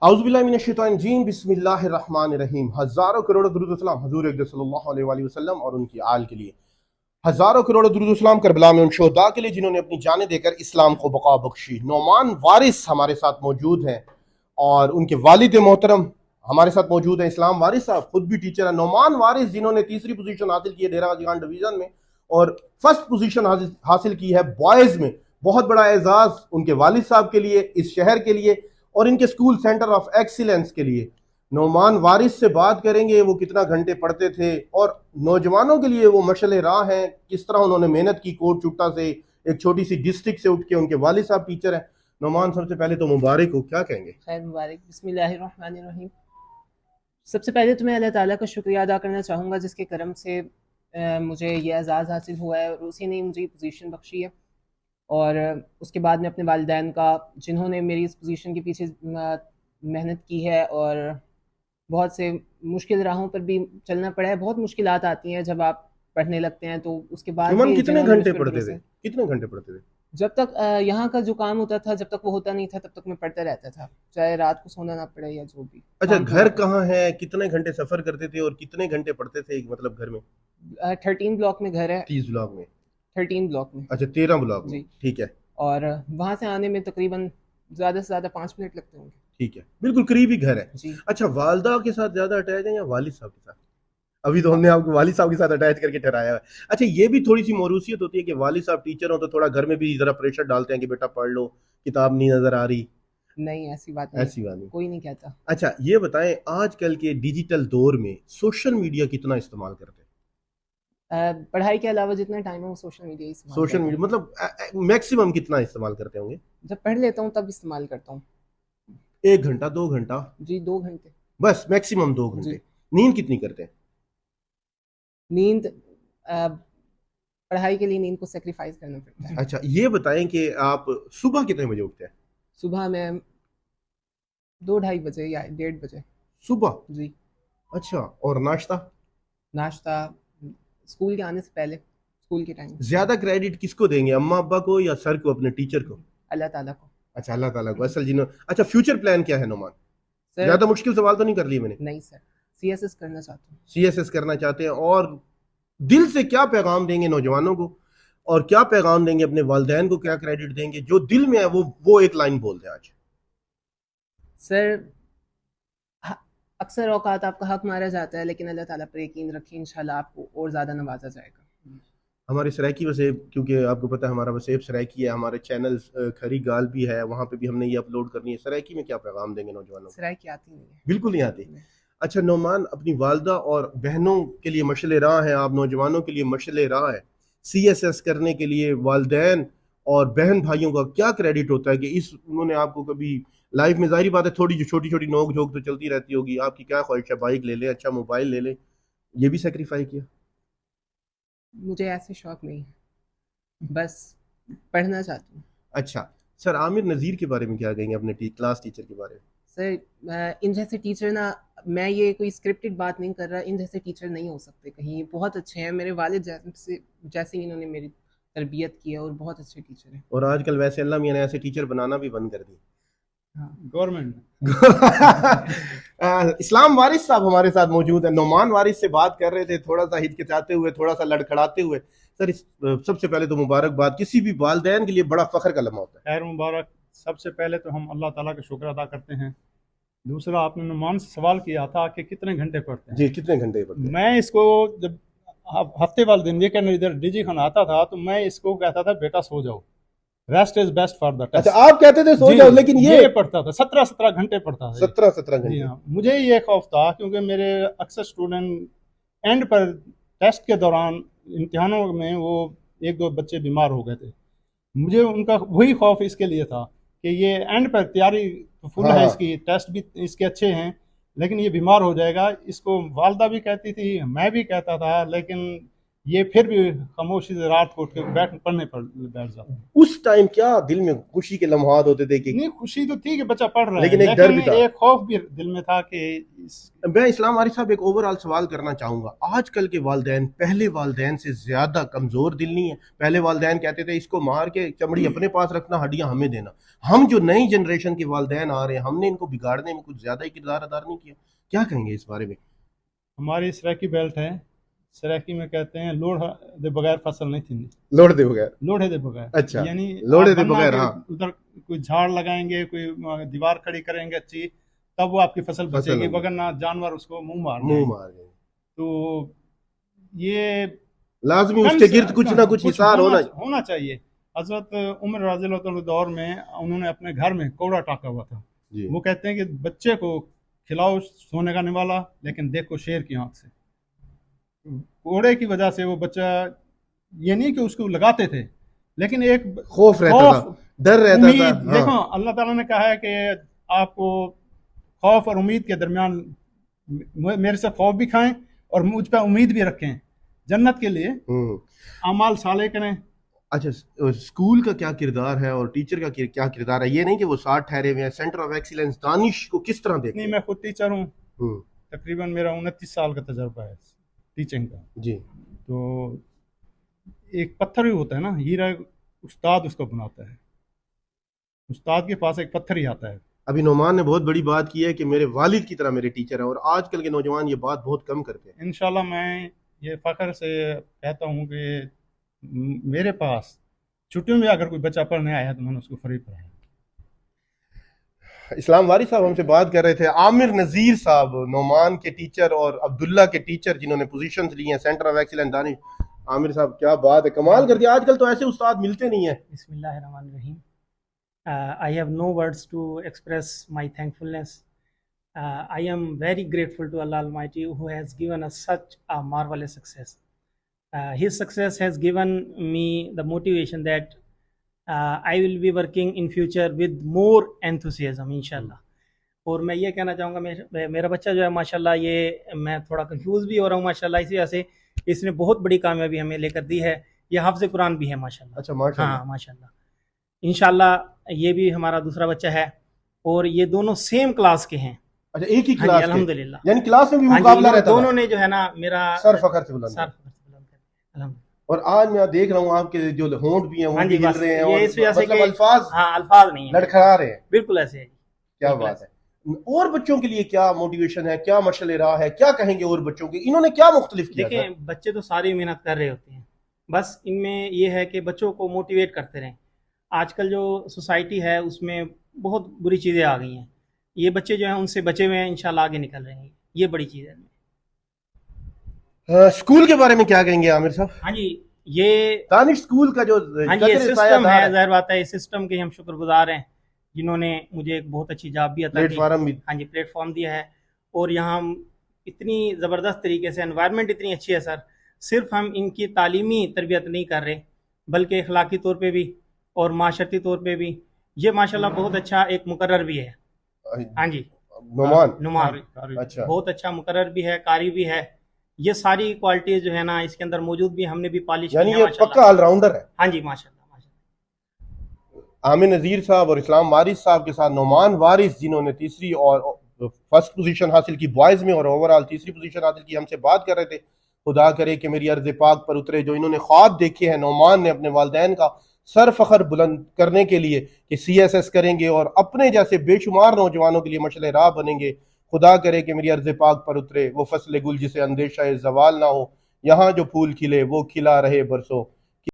औज़ुबिल्लाहिमिनश्शैतानिर्रजीम बिस्मिल्लाहिर्रहमानिर्रहीम। हज़ारों करोड़ों दुरूद व सलाम हुज़ूर अक़दस सल्लल्लाहु अलैहि वसल्लम और उनकी आल के लिए। हज़ारों करोड़ों दुरूद व सलाम करबला में उन शोहदा के लिए जिन्होंने अपनी जानें देकर इस्लाम को बका बख्शी। नोमान वारिस हमारे साथ मौजूद हैं और उनके वालिद मोहतरम हमारे साथ मौजूद हैं। इस्लाम वारिस साहब खुद भी टीचर हैं। नोमान वारिस जिन्होंने तीसरी पोजीशन हासिल की है डेरा गाजी खान डिवीजन में और फर्स्ट पोजीशन हासिल की है बॉयज़ में। बहुत बड़ा एजाज उनके वालिद साहब के लिए, इस शहर के लिए और इनके स्कूल सेंटर ऑफ एक्सीलेंस के लिए। नोमान वारिस से बात करेंगे वो कितना घंटे पढ़ते थे और नौजवानों के लिए वो मशअल राह हैं, किस तरह उन्होंने मेहनत की। कोट चुट्टा से एक छोटी सी डिस्ट्रिक्ट से उठ के उनके वालिद साहब टीचर हैं। नोमान सबसे पहले तो मुबारक हो, क्या कहेंगे? खैर मुबारक। बिस्मिल्लाहिर्रहमानिर्रहीम। सबसे पहले तो मैं अल्लाह ताला का शुक्रिया अदा करना चाहूँगा जिसके करम से मुझे ये एजाज़ हासिल हुआ है और उसी ने मुझे पोजीशन बख्शी है। और उसके बाद में अपने वालिदैन का जिन्होंने मेरी इस पोजीशन के पीछे मेहनत की है और बहुत से मुश्किल राहों पर भी चलना पड़ा है। बहुत मुश्किलात आती हैं जब आप पढ़ने लगते हैं, तो उसके बाद तुम भी कितने जिन्होंने घंटे मुझ पर पढ़ते भरोसा थे? कितने घंटे पढ़ते थे? जब तक यहाँ का जो काम होता था, जब तक वो होता नहीं था तब तक मैं पढ़ता रहता था, चाहे रात को सोना ना पड़े या जो भी। अच्छा, काम घर पूरा कहाँ है? कितने घंटे सफर करते थे और कितने घंटे पढ़ते थे मतलब घर में? 13 ब्लॉक में घर है। 30 ब्लॉक में? 13 ब्लॉक में। अच्छा, 13 ब्लॉक में, जी। ठीक है। और वहाँ से आने में तकरीबन ज़्यादा से ज़्यादा 5 मिनट लगते होंगे। ठीक है, बिल्कुल करीब ही घर है जी। अच्छा, वालदा के साथ ज्यादा अटैच है या वालिद साहब के साथ? अभी तो हमने आपको वालिद साहब के साथ अटैच करके ठहराया है। अच्छा, ये भी थोड़ी सी मौरूसियत होती है कि वालिद साहब टीचर हो तो थोड़ा घर में भी जरा प्रेशर डालते हैं कि बेटा पढ़ लो, किताब नहीं नजर आ रही। नहीं, ऐसी बात नहीं, ऐसी बात नहीं, कोई नहीं कहता। अच्छा ये बताएं, आजकल के डिजिटल दौर में सोशल मीडिया कितना इस्तेमाल करते हैं? पढ़ाई के अलावा जितना टाइम है वो सोशल मीडिया ही इस्तेमाल सोशल करता हूँ। मीडिया मतलब मैक्सिमम कितना इस्तेमाल करते होंगे? जब पढ़ लेता हूँ तब इस्तेमाल करता हूँ। 1 घंटा 2 घंटा? जी, 2 घंटे बस, मैक्सिमम 2 घंटे। जी। नींद कितनी करते हैं? नींद पढ़ाई के लिए नींद को सेक्रीफाइस करना पड़ता है। अच्छा, ये बताएं कि आप सुबह कितने बजे उठते हैं? सुबह में 2-2:30 बजे या 1:30 बजे। सुबह? जी। अच्छा, और नाश्ता? नाश्ता स्कूल के आने से पहले, स्कूल के टाइम। ज्यादा क्रेडिट किसको देंगे, अम्मा अब्बा को या सर को, अपने टीचर को? अल्लाह ताला को। अच्छा, अल्लाह ताला को असल अच्छा, फ्यूचर प्लान क्या है नोमान? सर ज्यादा मुश्किल सवाल तो नहीं कर लिए मैंने? नहीं सर, सीएसएस करना चाहता हूँ। सीएसएस करना चाहते हैं, और दिल से क्या पैगाम देंगे नौजवानों को और क्या पैगाम देंगे अपने वालिदैन को, क्या क्रेडिट देंगे? जो दिल में है वो एक लाइन बोल दें आज। सर अक्सर औकात आपका हक मारा जाता है, लेकिन अल्लाह ताला पर यकीन रखिए, इंशाल्लाह आपको और ज़्यादा नवाजा जाएगा। हमारे सराइकी वसेब, क्योंकि आपको पता है हमारा वसेब सराइकी है, हमारे चैनल खरी गाल भी है, वहाँ पे भी हमने ये अपलोड करनी है। सराइकी में क्या पैगाम देंगे नौजवानों को? सराइकी आती नहीं है, बिल्कुल नहीं आती। अच्छा नौमान, अपनी वालदा और बहनों के लिए मशअल राह है, आप नौजवानों के लिए मशअल राह है। सीएसएस करने के लिए वालिदैन और बहन भाइयों का क्या क्रेडिट होता है कि उन्होंने आपको कभी लाइफ में, जाहिर बात है थोड़ी जो छोटी छोटी नोक झोंक तो चलती रहती होगी, आपकी क्या ख्वाहिश है, बाइक ले लें, अच्छा मोबाइल ले लें, ये भी सेक्रीफाई किया? मुझे ऐसे शौक नहीं है, बस पढ़ना चाहती हूँ। अच्छा सर, आमिर नज़ीर के बारे में क्या कहेंगे, अपने क्लास टीचर के बारे में? सर इन जैसे टीचर ना, मैं ये कोई स्क्रिप्टेड बात नहीं कर रहा, इन जैसे टीचर नहीं हो सकते कहीं। बहुत अच्छे हैं, मेरे वालिद जैसे इन्होंने मेरी तरबियत की है और बहुत अच्छे टीचर हैं। और आजकल वैसे अल्लाह मियां ने ऐसे टीचर बनाना भी बंद कर दी। गवर्नमेंट इस्लाम वारिस साहब हमारे साथ मौजूद है। नोमान वारिस से बात कर रहे थे, थोड़ा सा हिचकिचाते हुए, थोड़ा सा लड़खड़ाते हुए। सर सबसे पहले तो मुबारकबाद, किसी भी वालिदैन के लिए बड़ा फख्र का लम्हा होता है। खैर मुबारक। सबसे पहले तो हम अल्लाह ताला का शुक्र अदा करते हैं। दूसरा, आपने नुमान से सवाल किया था कि कितने घंटे पढ़ते हैं। जी, कितने घंटे पढ़ते हैं? मैं इसको जब हफ्ते वाले दिन वीकेंड इधर डीजी खान आता था तो मैं इसको कहता था बेटा सो जाओ, rest is best for the test. अच्छा, आप कहते थे सो जाओ, लेकिन ये पढ़ता था 17 घंटे पढ़ता था। 17 घंटे? हाँ, मुझे ये खौफ था क्योंकि मेरे अक्सर स्टूडेंट एंड पर टेस्ट के दौरान इम्तिहानों में वो 1-2 बच्चे बीमार हो गए थे। मुझे उनका वही खौफ इसके लिए था कि ये एंड पर तैयारी फुल है इसकी, टेस्ट भी इसके अच्छे हैं, लेकिन ये बीमार हो जाएगा। इसको वालदा भी कहती थी, मैं भी कहता था, लेकिन ये फिर भी खामोशी से रात को उठ के पढ़ने पर बैठ जाता है। उस टाइम क्या दिल में खुशी के लम्हात होते थे कि नहीं, खुशी तो थी कि बच्चा पढ़ रहा है, लेकिन एक डर भी था। एक खौफ भी दिल में था कि मैं इस्लाम वारिस साहब एक ओवरऑल सवाल करना चाहूँगा, आजकल के वालिदैन पहले वालिदैन से ज़्यादा कमज़ोर दिल नहीं है? पहले वालिदैन कहते थे इसको मार के चमड़ी अपने पास रखना, हड्डियाँ हमें देना। हम जो नई जनरेशन के वालिदैन आ रहे हैं, हमने इनको बिगाड़ने में कुछ ज़्यादा ही किरदार अदा नहीं किया? क्या कहेंगे इस बारे में? हमारी सराकी बेल्ट है, सराकी में कहते हैं लोढ़ दे बगैर फसल नहीं थी, लोड़ दे बगैर, लोढ़े दे बगैर। अच्छा, यानी लोढ़े आप दे बनना बगैर, कि हाँ। उधर कोई झाड़ लगाएंगे, कोई दीवार खड़ी करेंगे अच्छी, तब वो आपकी फसल बचेगी, होगी। वगरना जानवर उसको मुंह मार मुंह देंगे। मार गए। तो ये लाजमी उसके गिर्द कुछ ना कुछ हिसार होना चाहिए। हजरत उमर रज़ी अल्लाह तआला के दौर में उन्होंने अपने घर में कौड़ा टाका हुआ था। जी। वो कहते हैं कि बच्चे को खिलाओ सोने का निवाला, लेकिन देखो शेर की आंख से। कोड़े की वजह से वो बच्चा, ये नहीं कि उसको लगाते थे, लेकिन एक खौफ रहता था, डर रहता उम्मीद। था। हाँ। देखो अल्लाह ताला ने कहा है कि आपको खौफ और उम्मीद के दरमियान मेरे से खौफ भी खाएं और मुझ पर उम्मीद भी रखें जन्नत के लिए। अमाल साले करें। अच्छा, स्कूल का क्या किरदार है और टीचर का क्या किरदार है? ये नहीं कि वो 60 ठहरे हुए हैं, सेंटर ऑफ एक्सीलेंस दानिश को किस तरह देखते हैं? नहीं, मैं खुद टीचर हूँ, तकरीबन मेरा 29 साल का तजर्बा है टीचिंग का। जी। तो एक पत्थर ही होता है ना, हीरा उस्ताद उसको बनाता है, उस्ताद के पास एक पत्थर ही आता है। अभी नोमान ने बहुत बड़ी बात की है कि मेरे वालिद की तरह मेरे टीचर हैं, और आजकल के नौजवान ये बात बहुत कम करते हैं। इंशाल्लाह मैं ये फ़ख्र से कहता हूँ कि मेरे पास छुट्टियों में अगर कोई बच्चा पढ़ने आया है तो मैंने उसको फ्री पढ़ाया। इस्लाम वारिस साहब हमसे बात कर रहे थे, आमिर नज़ीर साहब नोमान के टीचर और अब्दुल्ला के टीचर जिन्होंने पोजीशंस ली हैं centre of excellence Danish. Aamir साहब क्या बात है, कमाल कर दिया, आजकल तो ऐसे उस्ताद मिलते नहीं है। बिस्मिल्लाहिर्रहमानिर्रहीम। I have no words to express my thankfulness. I am very grateful to Allah Almighty who has given us such a marvelous success. His success has given me the motivation that I will be working in future with more enthusiasm inshallah. और मैं ये कहना चाहूँगा, मेरा बच्चा जो है माशाल्लाह, ये मैं थोड़ा कंफ्यूज भी हो रहा हूँ माशाल्लाह, इसी वजह से इसने बहुत बड़ी कामयाबी हमें लेकर दी है। ये हाफ़िज़ कुरान भी है माशाल्लाह। अच्छा, माशाल्लाह। हाँ माशाल्लाह, इंशाल्लाह ये भी हमारा दूसरा बच्चा है और ये दोनों सेम क्लास के हैं। अच्छा, एक ही क्लास के? अल्हम्दुलिल्लाह, यानी क्लास में भी मुकाबला रहता था? दोनों ने जो है ना मेरा सर फखर से बुलंद अल्हम्दुलिल्लाह। और आज मैं देख रहा हूँ आपके जो होंठ भी हैं वो भी हिल रहे हैं, और इस वजह से मतलब अल्फाज अल्फाज नहीं है, लड़खड़ा रहे हैं। बिल्कुल ऐसे है। क्या बात है। और बच्चों के लिए क्या मोटिवेशन है, क्या मशअल राह है, क्या कहेंगे और बच्चों के, इन्होंने क्या मुख्तलिफ किया? देखें, बच्चे तो सारी मेहनत कर रहे होते हैं, बस इनमें ये है कि बच्चों को मोटिवेट करते रहें। आजकल जो सोसाइटी है उसमें बहुत बुरी चीज़ें आ गई हैं, ये बच्चे जो हैं उनसे बचे हुए हैं, इंशाल्लाह आगे निकल रहे हैं, ये बड़ी चीज़ है। स्कूल के बारे में क्या कहेंगे आमिर साहब? हाँ जी, ये दानिश स्कूल का जो ये सिस्टम है, जाहिर बात है, इस सिस्टम के हम शुक्रगुजार हैं जिन्होंने मुझे एक बहुत अच्छी जॉब भी अता की, प्लेटफॉर्म भी, हाँ जी, प्लेटफॉर्म दिया है। और यहाँ इतनी ज़बरदस्त तरीके से एनवायरनमेंट इतनी अच्छी है सर, सिर्फ हम इनकी तालीमी तरबियत नहीं कर रहे बल्कि अखलाकी तौर पे भी और माशरती तौर पे भी ये माशाल्लाह बहुत अच्छा एक मुकर्रर भी है। हाँ जी, नुमान अच्छा, बहुत अच्छा मुकर्रर भी है, कारी भी है। ये सारी क्वालिटीज जो है ना इसके अंदर मौजूद भी, हमने भी पॉलिश, यानी ये पक्का ऑलराउंडर है। हाँ जी माशाल्लाह। आमिर नज़ीर साहब और इस्लाम वारिस साहब के साथ नोमान वारिस जिन्होंने तीसरी और फर्स्ट पोजीशन हासिल की बॉयज़ में और ओवरऑल तीसरी पोजीशन हासिल की, हमसे बात कर रहे थे। खुदा करे कि मेरी अर्ज़ पाक पर उतरे, जो इन्होंने ख्वाब देखे हैं नोमान ने अपने वालिदैन का सर फखर बुलंद करने के लिए कि CSS करेंगे और अपने जैसे बेशुमार नौजवानों के लिए मशअल राह बनेंगे। खुदा करे कि मेरी अर्ज़ पाक पर उतरे वो फसल गुल जिसे अंदेशा ज़वाल ना हो, यहाँ जो फूल खिले वो खिला रहे बरसों।